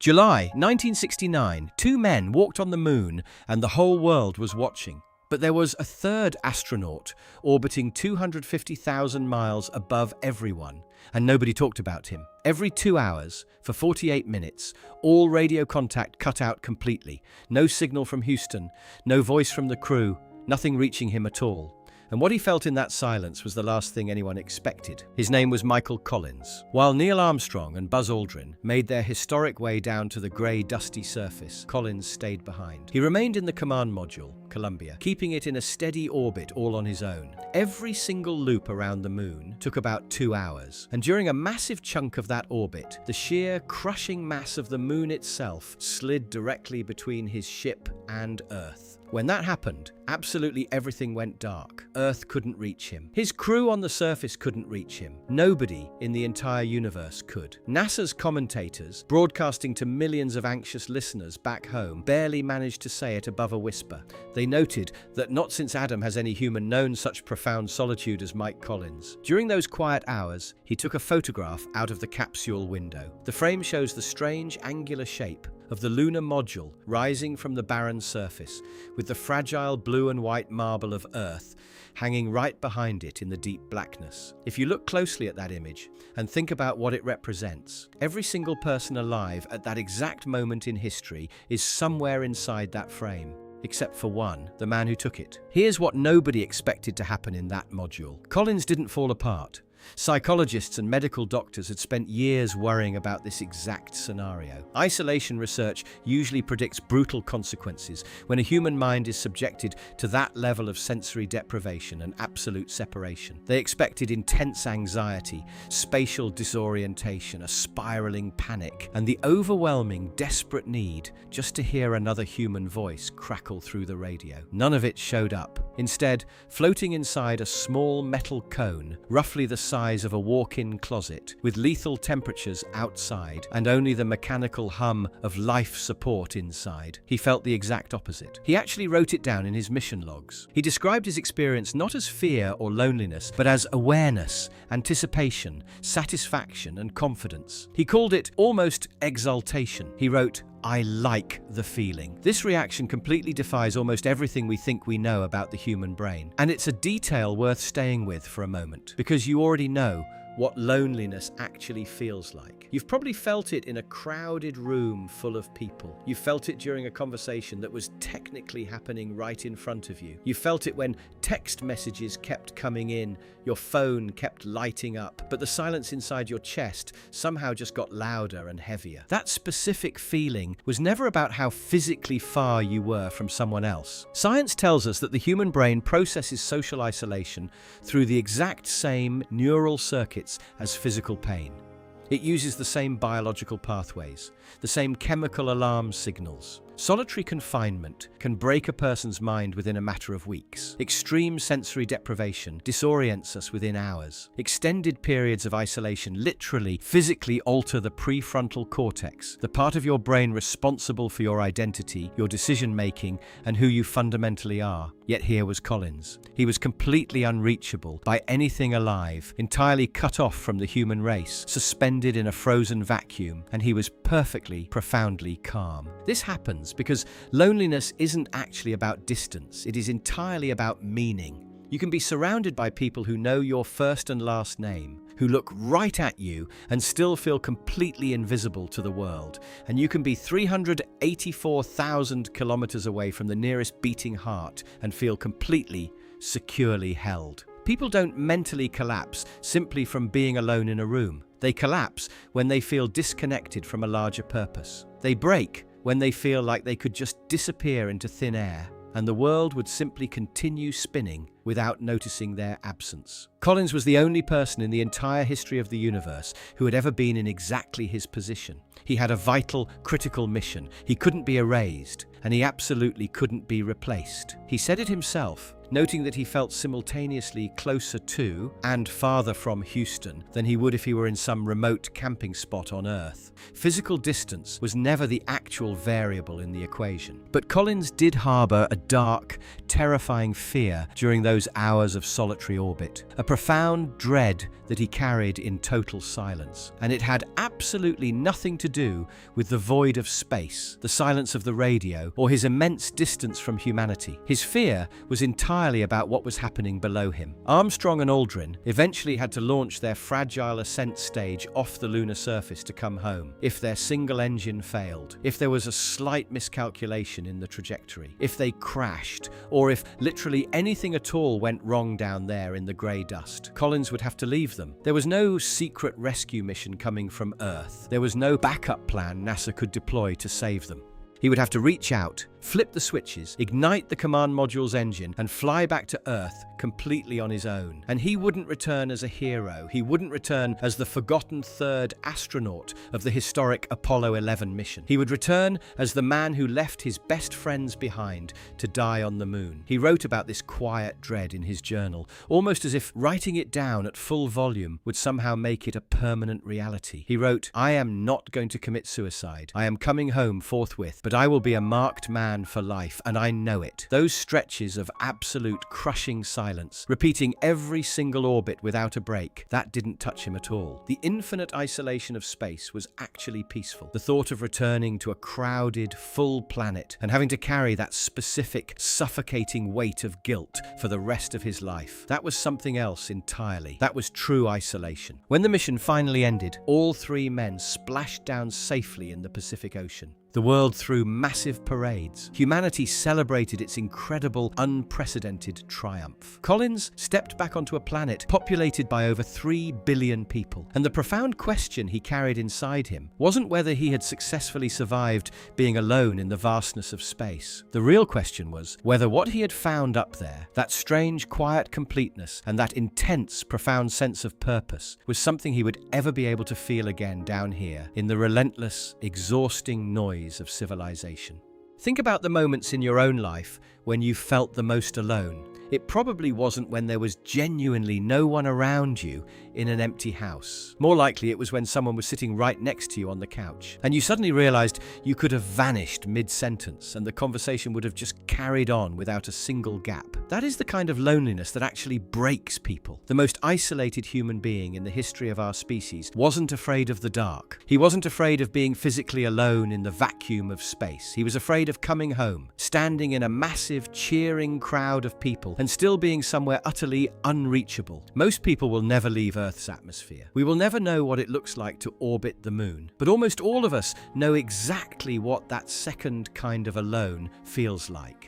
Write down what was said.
July 1969, two men walked on the moon and the whole world was watching. But there was a third astronaut orbiting 250,000 miles above everyone, and nobody talked about him. Every 2 hours, for 48 minutes, all radio contact cut out completely. No signal from Houston, no voice from the crew, nothing reaching him at all. And what he felt in that silence was the last thing anyone expected. His name was Michael Collins. While Neil Armstrong and Buzz Aldrin made their historic way down to the grey, dusty surface, Collins stayed behind. He remained in the command module, Columbia, keeping it in a steady orbit all on his own. Every single loop around the moon took about 2 hours, and during a massive chunk of that orbit, the sheer, crushing mass of the moon itself slid directly between his ship and Earth. When that happened, absolutely everything went dark. Earth couldn't reach him. His crew on the surface couldn't reach him. Nobody in the entire universe could. NASA's commentators, broadcasting to millions of anxious listeners back home, barely managed to say it above a whisper. They noted that not since Adam has any human known such profound solitude as Mike Collins. During those quiet hours, he took a photograph out of the capsule window. The frame shows the strange angular shape of the lunar module rising from the barren surface, with the fragile blue and white marble of Earth hanging right behind it in the deep blackness. If you look closely at that image and think about what it represents, every single person alive at that exact moment in history is somewhere inside that frame. Except for one, the man who took it. Here's what nobody expected to happen in that module. Collins didn't fall apart. Psychologists and medical doctors had spent years worrying about this exact scenario. Isolation research usually predicts brutal consequences when a human mind is subjected to that level of sensory deprivation and absolute separation. They expected intense anxiety, spatial disorientation, a spiraling panic, and the overwhelming, desperate need just to hear another human voice crackle through the radio. None of it showed up. Instead, floating inside a small metal cone, roughly the size of a walk-in closet, with lethal temperatures outside and only the mechanical hum of life support inside, he felt the exact opposite. He actually wrote it down in his mission logs. He described his experience not as fear or loneliness, but as awareness, anticipation, satisfaction, and confidence. He called it almost exaltation. He wrote, "I like the feeling." This reaction completely defies almost everything we think we know about the human brain. And it's a detail worth staying with for a moment, because you already know what loneliness actually feels like. You've probably felt it in a crowded room full of people. You felt it during a conversation that was technically happening right in front of you. You felt it when text messages kept coming in, your phone kept lighting up, but the silence inside your chest somehow just got louder and heavier. That specific feeling was never about how physically far you were from someone else. Science tells us that the human brain processes social isolation through the exact same neural circuits as physical pain. It uses the same biological pathways, the same chemical alarm signals. Solitary confinement can break a person's mind within a matter of weeks. Extreme sensory deprivation disorients us within hours. Extended periods of isolation literally, physically alter the prefrontal cortex, the part of your brain responsible for your identity, your decision-making, and who you fundamentally are. Yet here was Collins. He was completely unreachable by anything alive, entirely cut off from the human race, suspended in a frozen vacuum, and he was perfectly, profoundly calm. This happens because loneliness isn't actually about distance. It is entirely about meaning. You can be surrounded by people who know your first and last name, who look right at you and still feel completely invisible to the world. And you can be 384,000 kilometers away from the nearest beating heart and feel completely, securely held. People don't mentally collapse simply from being alone in a room. They collapse when they feel disconnected from a larger purpose. They break when they feel like they could just disappear into thin air, and the world would simply continue spinning without noticing their absence. Collins was the only person in the entire history of the universe who had ever been in exactly his position. He had a vital, critical mission. He couldn't be erased, and he absolutely couldn't be replaced. He said it himself. noting that he felt simultaneously closer to and farther from Houston than he would if he were in some remote camping spot on Earth. Physical distance was never the actual variable in the equation. But Collins did harbor a dark, terrifying fear during those hours of solitary orbit, a profound dread that he carried in total silence. And it had absolutely nothing to do with the void of space, the silence of the radio, or his immense distance from humanity. His fear was entirely about what was happening below him. Armstrong and Aldrin eventually had to launch their fragile ascent stage off the lunar surface to come home. If their single engine failed, if there was a slight miscalculation in the trajectory, if they crashed, or if literally anything at all went wrong down there in the grey dust, Collins would have to leave them. There was no secret rescue mission coming from Earth. There was no backup plan NASA could deploy to save them. He would have to reach out, flip the switches, ignite the command module's engine, and fly back to Earth completely on his own. And he wouldn't return as a hero. He wouldn't return as the forgotten third astronaut of the historic Apollo 11 mission. He would return as the man who left his best friends behind to die on the moon. He wrote about this quiet dread in his journal, almost as if writing it down at full volume would somehow make it a permanent reality. He wrote, "I am not going to commit suicide. I am coming home forthwith, but I will be a marked man for life, and I know it." Those stretches of absolute crushing silence, repeating every single orbit without a break, that didn't touch him at all. The infinite isolation of space was actually peaceful. The thought of returning to a crowded, full planet and having to carry that specific, suffocating weight of guilt for the rest of his life, that was something else entirely. That was true isolation. When the mission finally ended, all three men splashed down safely in the Pacific Ocean. The world threw massive parades. Humanity celebrated its incredible, unprecedented triumph. Collins stepped back onto a planet populated by over 3 billion people, and the profound question he carried inside him wasn't whether he had successfully survived being alone in the vastness of space. The real question was whether what he had found up there, that strange, quiet completeness and that intense, profound sense of purpose, was something he would ever be able to feel again down here in the relentless, exhausting noise of civilization. Think about the moments in your own life when you felt the most alone. It probably wasn't when there was genuinely no one around you in an empty house. More likely it was when someone was sitting right next to you on the couch, and you suddenly realized you could have vanished mid-sentence and the conversation would have just carried on without a single gap. That is the kind of loneliness that actually breaks people. The most isolated human being in the history of our species wasn't afraid of the dark. He wasn't afraid of being physically alone in the vacuum of space. He was afraid of coming home, standing in a massive, cheering crowd of people, and still being somewhere utterly unreachable. Most people will never leave Earth's atmosphere. We will never know what it looks like to orbit the moon. But almost all of us know exactly what that second kind of alone feels like.